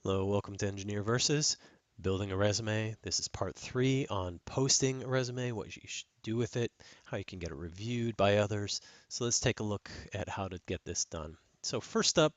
Hello, welcome to Engineer Versus Building a Resume. This is part 3 on posting a resume, what you should do with it, how you can get it reviewed by others. So let's take a look at how to get this done. So first up,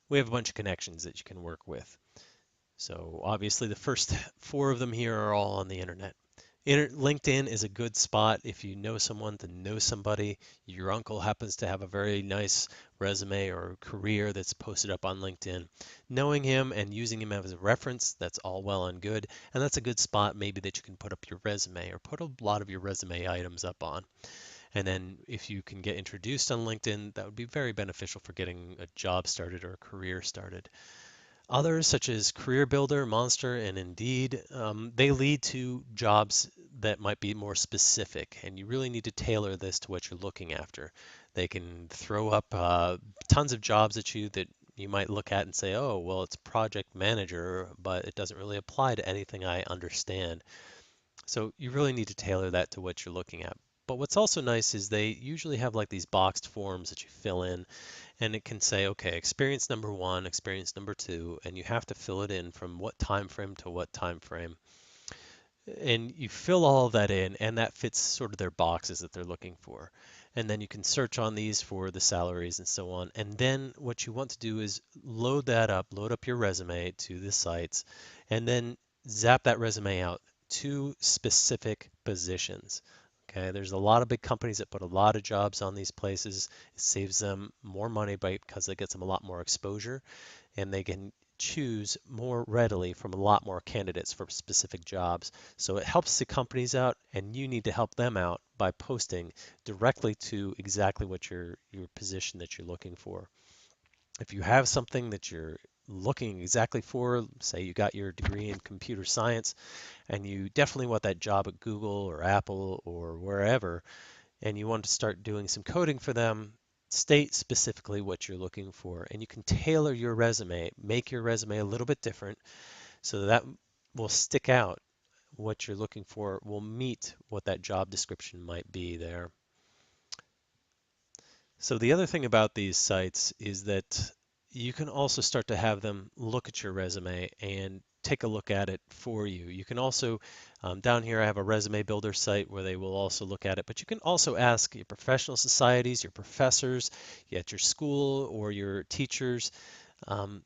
we have a bunch of connections that you can work with. So obviously the first 4 of them here are all on the internet. LinkedIn is a good spot if you know someone to know somebody. Your uncle happens to have a very nice resume or career that's posted up on LinkedIn. Knowing him and using him as a reference, that's all well and good. And that's a good spot maybe that you can put up your resume or put a lot of your resume items up on. And then if you can get introduced on LinkedIn, that would be very beneficial for getting a job started or a career started. Others, such as Career Builder, Monster, and Indeed, they lead to jobs that might be more specific, and you really need to tailor this to what you're looking after. They can throw up tons of jobs at you that you might look at and say, oh, well, it's project manager, but it doesn't really apply to anything I understand. So you really need to tailor that to what you're looking at. But what's also nice is they usually have like these boxed forms that you fill in and it can say, okay, experience number 1, experience number 2, and you have to fill it in from what time frame to what time frame. And you fill all of that in, and that fits sort of their boxes that they're looking for. And then you can search on these for the salaries and so on. And then what you want to do is load that up, load up your resume to the sites, and then zap that resume out to specific positions. Okay, there's a lot of big companies that put a lot of jobs on these places. It saves them more money because it gets them a lot more exposure and they can choose more readily from a lot more candidates for specific jobs. So it helps the companies out and you need to help them out by posting directly to exactly what your position that you're looking for. If you have something that you're looking exactly for, say you got your degree in computer science and you definitely want that job at Google or Apple or wherever, and you want to start doing some coding for them, state specifically what you're looking for. And you can tailor your resume, make your resume a little bit different so that will stick out. What you're looking for will meet what that job description might be there. So the other thing about these sites is that you can also start to have them look at your resume and take a look at it for you. You can also, down here I have a resume builder site where they will also look at it, but you can also ask your professional societies, your professors at your school or your teachers.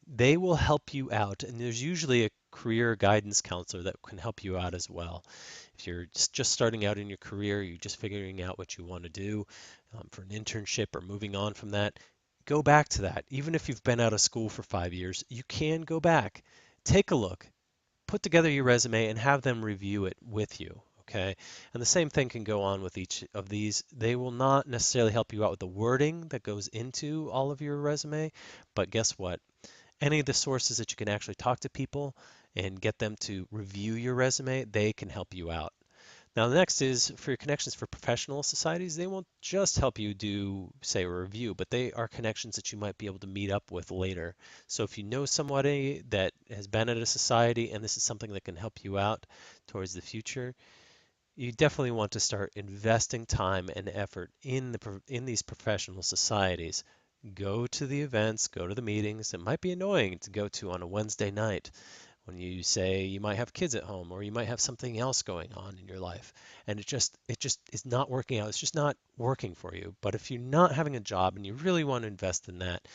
They will help you out, and there's usually a career guidance counselor that can help you out as well. If you're just starting out in your career, you're just figuring out what you want to do for an internship or moving on from that, go back to that. Even if you've been out of school for 5 years, you can go back, take a look, put together your resume, and have them review it with you. Okay. And the same thing can go on with each of these. They will not necessarily help you out with the wording that goes into all of your resume, but guess what? Any of the sources that you can actually talk to people and get them to review your resume, they can help you out. Now, the next is for your connections for professional societies. They won't just help you do, say, a review, but they are connections that you might be able to meet up with later. So if you know somebody that has been at a society and this is something that can help you out towards the future, you definitely want to start investing time and effort in these professional societies. Go to the events, go to the meetings. It might be annoying to go to on a Wednesday night when you say you might have kids at home or you might have something else going on in your life and it just is not working out. It's just not working for you. But if you're not having a job and you really want to invest in that,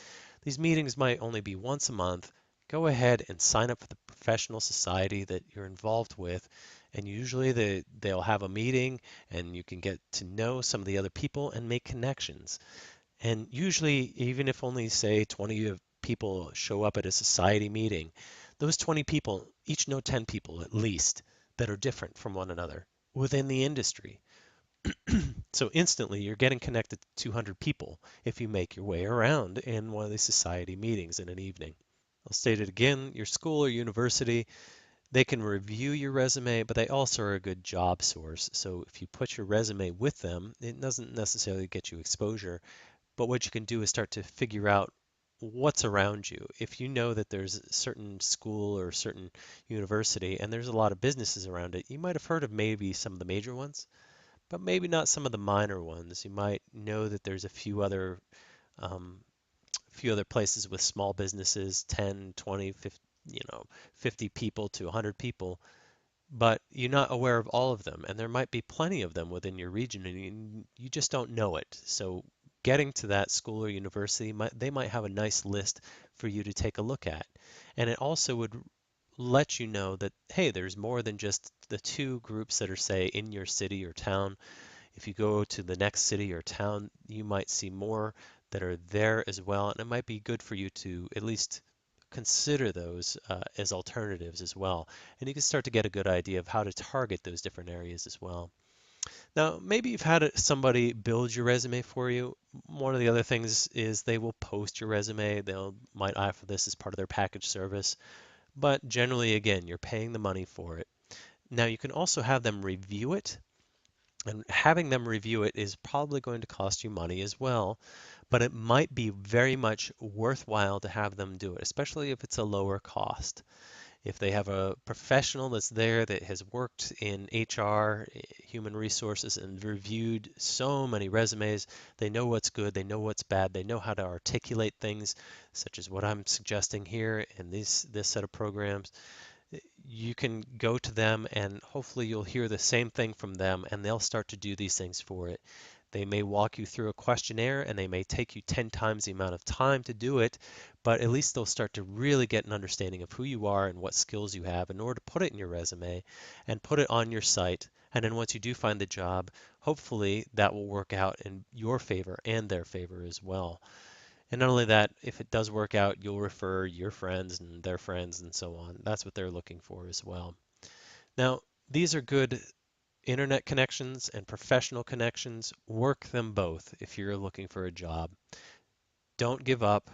these meetings might only be once a month. Go ahead and sign up for the professional society that you're involved with. And usually they'll have a meeting and you can get to know some of the other people and make connections. And usually, even if only, say, 20 people show up at a society meeting, those 20 people each know 10 people at least that are different from one another within the industry. So instantly, you're getting connected to 200 people if you make your way around in one of these society meetings in an evening. I'll state it again, your school or university, they can review your resume, but they also are a good job source. So if you put your resume with them, it doesn't necessarily get you exposure, but what you can do is start to figure out what's around you. If you know that there's a certain school or a certain university and there's a lot of businesses around it, you might have heard of maybe some of the major ones, but maybe not some of the minor ones. You might know that there's um, a few other places with small businesses, 10, 20, 50, you know, 50 people to 100 people, but you're not aware of all of them, and there might be plenty of them within your region, and you just don't know it. So getting to that school or university, they might have a nice list for you to take a look at. And it also would let you know that, hey, there's more than just the two groups that are, say, in your city or town. If you go to the next city or town, you might see more that are there as well, and it might be good for you to at least consider those as alternatives as well. And you can start to get a good idea of how to target those different areas as well. Now, maybe you've had somebody build your resume for you. One of the other things is they will post your resume. They'll might offer this as part of their package service, but generally, again, you're paying the money for it. Now, you can also have them review it, and having them review it is probably going to cost you money as well, but it might be very much worthwhile to have them do it, especially if it's a lower cost. If they have a professional that's there that has worked in HR, human resources, and reviewed so many resumes, they know what's good, they know what's bad, they know how to articulate things, such as what I'm suggesting here in this set of programs. You can go to them and hopefully you'll hear the same thing from them, and they'll start to do these things for it. They may walk you through a questionnaire and they may take you 10 times the amount of time to do it, but at least they'll start to really get an understanding of who you are and what skills you have in order to put it in your resume and put it on your site. And then once you do find the job, hopefully that will work out in your favor and their favor as well. And not only that, if it does work out, you'll refer your friends and their friends and so on. That's what they're looking for as well. Now, these are good internet connections and professional connections. Work them both if you're looking for a job. Don't give up.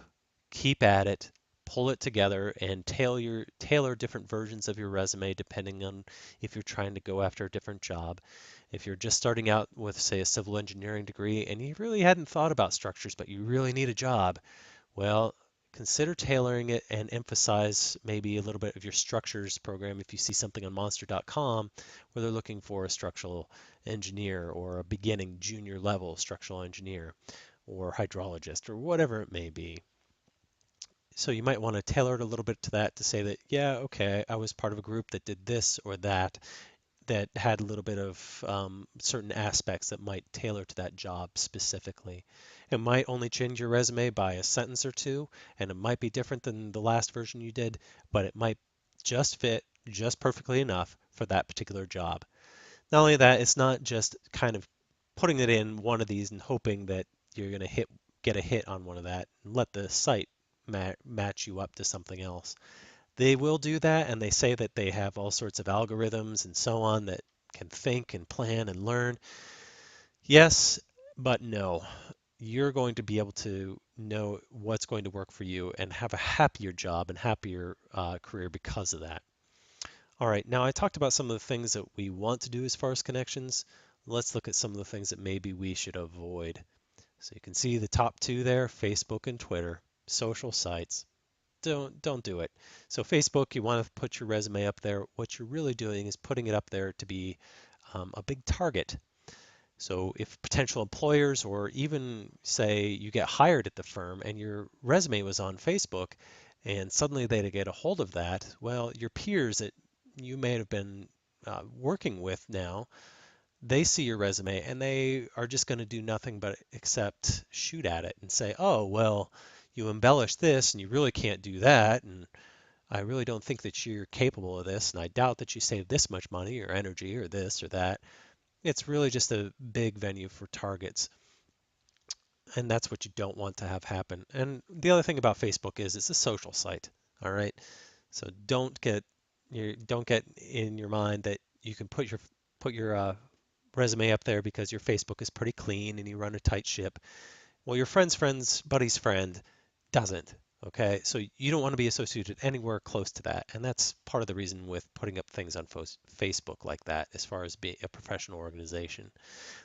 Keep at it. Pull it together and tailor different versions of your resume depending on if you're trying to go after a different job. If you're just starting out with, say, a civil engineering degree and you really hadn't thought about structures, but you really need a job, well, consider tailoring it and emphasize maybe a little bit of your structures program if you see something on monster.com where they're looking for a structural engineer or a beginning junior level structural engineer or hydrologist or whatever it may be. So you might want to tailor it a little bit to that to say that, yeah, okay, I was part of a group that did this or that, that had a little bit of certain aspects that might tailor to that job specifically. It might only change your resume by a sentence or two, and it might be different than the last version you did, but it might just fit just perfectly enough for that particular job. Not only that, it's not just kind of putting it in one of these and hoping that you're going to get a hit on one of that and let the site match you up to something else. They will do that, and they say that they have all sorts of algorithms and so on that can think and plan and learn. Yes, but no. You're going to be able to know what's going to work for you and have a happier job and happier career because of that. All right, now I talked about some of the things that we want to do as far as connections. Let's look at some of the things that maybe we should avoid. So you can see the top two there, Facebook and Twitter, social sites. Don't do it. So Facebook, you want to put your resume up there. What you're really doing is putting it up there to be a big target. So if potential employers or even say you get hired at the firm and your resume was on Facebook and suddenly they get a hold of that, well, your peers that you may have been working with now, they see your resume and they are just going to do nothing but except shoot at it and say, oh, well, you embellished this and you really can't do that. And I really don't think that you're capable of this. And I doubt that you saved this much money or energy or this or that. It's really just a big venue for targets. And that's what you don't want to have happen. And the other thing about Facebook is it's a social site. All right. So don't get in your mind that you can put your resume up there because your Facebook is pretty clean and you run a tight ship. Well, your friend's buddy's friend doesn't. Okay, so you don't want to be associated anywhere close to that, and that's part of the reason with putting up things on Facebook like that, as far as being a professional organization.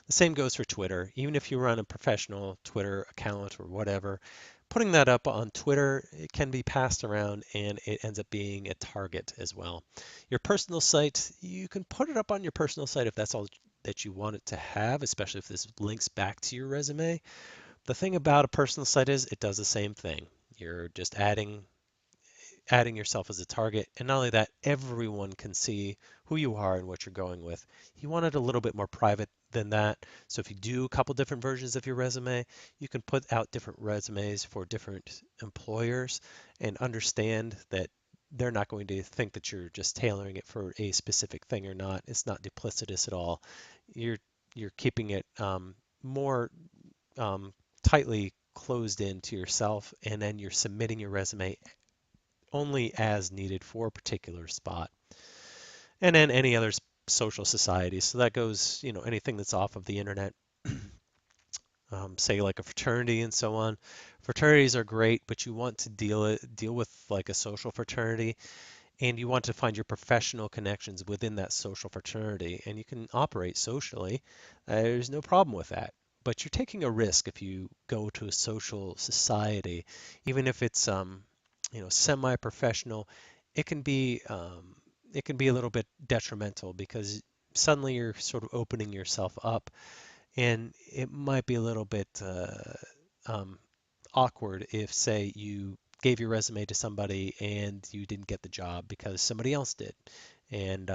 The same goes for Twitter. Even if you run a professional Twitter account or whatever, putting that up on Twitter, it can be passed around and it ends up being a target as well. Your personal site, you can put it up on your personal site if that's all that you want it to have, especially if this links back to your resume. The thing about a personal site is it does the same thing. You're just adding adding yourself as a target. And not only that, everyone can see who you are and what you're going with. You want it a little bit more private than that. So if you do a couple different versions of your resume, you can put out different resumes for different employers and understand that they're not going to think that you're just tailoring it for a specific thing or not. It's not duplicitous at all. You're you're keeping it more um, tightly closed in to yourself, and then you're submitting your resume only as needed for a particular spot. And then any other social societies. So that goes, anything that's off of the internet, say like a fraternity and so on. Fraternities are great, but you want to deal with like a social fraternity, and you want to find your professional connections within that social fraternity, and you can operate socially. There's no problem with that. But you're taking a risk if you go to a social society, even if it's semi-professional. It can be it can be a little bit detrimental because suddenly you're sort of opening yourself up, and it might be a little bit um, awkward if, say, you gave your resume to somebody and you didn't get the job because somebody else did, and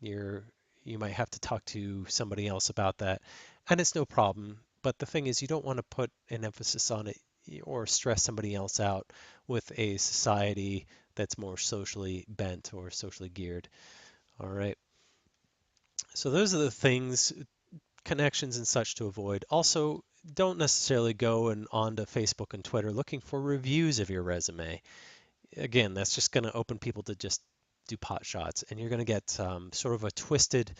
you might have to talk to somebody else about that, and it's no problem. But the thing is, you don't want to put an emphasis on it or stress somebody else out with a society that's more socially bent or socially geared. All right. So those are the things, connections and such to avoid. Also, don't necessarily go and onto Facebook and Twitter looking for reviews of your resume. Again, that's just going to open people to just do pot shots, and you're going to get sort of a twisted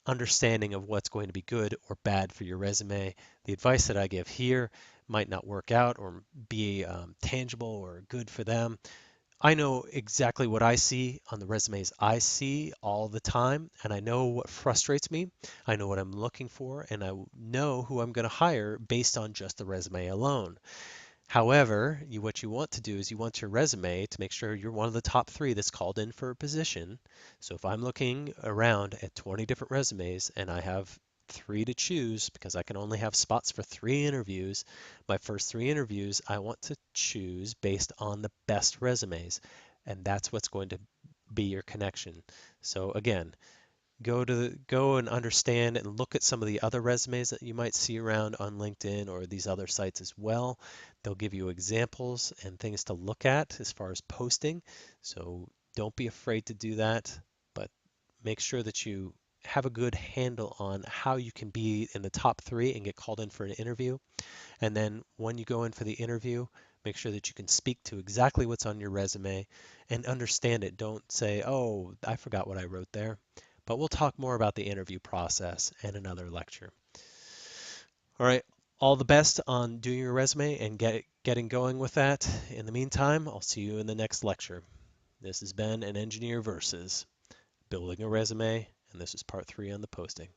understanding of what's going to be good or bad for your resume. The advice that I give here might not work out or be tangible or good for them. I know exactly what I see on the resumes I see all the time, and I know what frustrates me. I know what I'm looking for, and I know who I'm going to hire based on just the resume alone. However, what you want to do is you want your resume to make sure you're one of the top three that's called in for a position. So if I'm looking around at 20 different resumes and I have three to choose because I can only have spots for three interviews, my first three interviews, I want to choose based on the best resumes. And that's what's going to be your connection. So again, go and understand and look at some of the other resumes that you might see around on LinkedIn or these other sites as well. They'll give you examples and things to look at as far as posting. So don't be afraid to do that, but make sure that you have a good handle on how you can be in the top three and get called in for an interview. And then when you go in for the interview, make sure that you can speak to exactly what's on your resume and understand it. Don't say, oh, I forgot what I wrote there. But we'll talk more about the interview process in another lecture. All right, all the best on doing your resume and getting going with that. In the meantime, I'll see you in the next lecture. This has been an engineer versus building a resume, and this is part 3 on the posting.